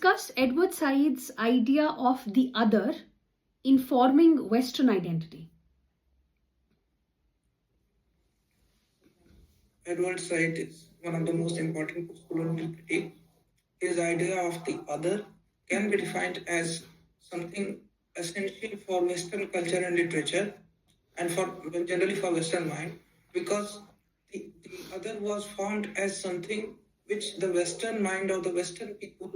discuss Edward Said's idea of the other in forming Western identity. Edward Said is one of the most important postcolonial critics. His idea of the other can be defined as something essential for Western culture and literature, and generally for Western mind, because the other was formed as something which the Western mind or the Western people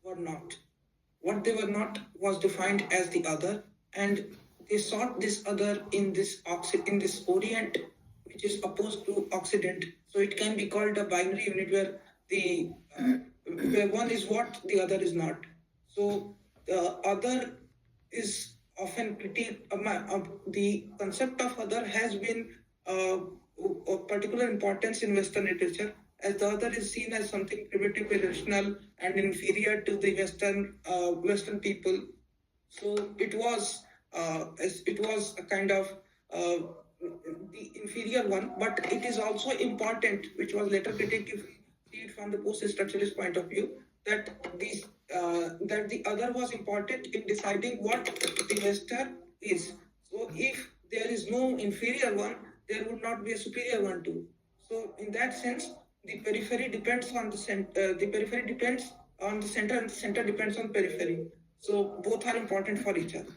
were not. What they were not was defined as the other, and they sought this other in this Orient, which is opposed to Occident. So it can be called a binary unit where the where one is what the other is not. So the other is often the concept of other has been of particular importance in Western literature, as the other is seen as something primitive, irrational, and inferior to the Western people. So it was a kind of the inferior one, but it is also important, which was later critiqued if we see it from the post-structuralist point of view, that the other was important in deciding what the Western is. So if there is no inferior one, there would not be a superior one too. So in that sense, the periphery depends on the center. The periphery depends on the center, and the center depends on periphery. So both are important for each other.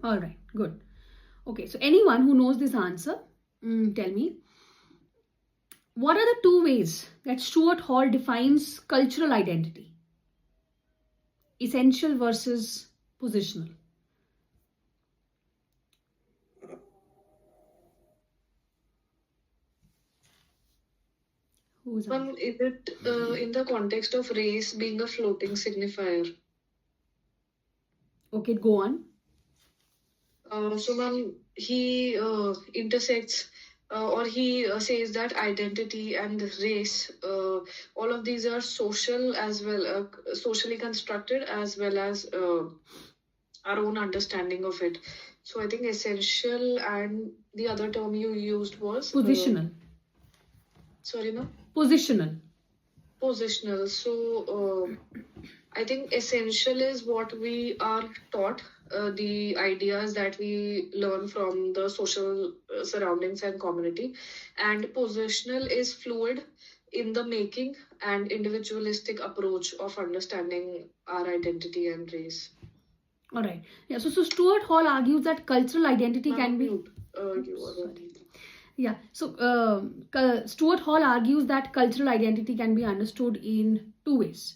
All right, good. Okay, so anyone who knows this answer, tell me, what are the two ways that Stuart Hall defines cultural identity? Essential versus positional. Is it in the context of race being a floating signifier? Okay, go on. So, ma'am, he intersects or he says that identity and race, all of these are social as well, socially constructed, as well as our own understanding of it. So I think essential, and the other term you used was positional. Sorry, ma'am? Positional. Positional. So I think essential is what we are taught, the ideas that we learn from the social surroundings and community. And positional is fluid in the making and individualistic approach of understanding our identity and race. All right. Yeah. So Stuart Hall argues that cultural identity can be. Yeah. So Stuart Hall argues that cultural identity can be understood in two ways.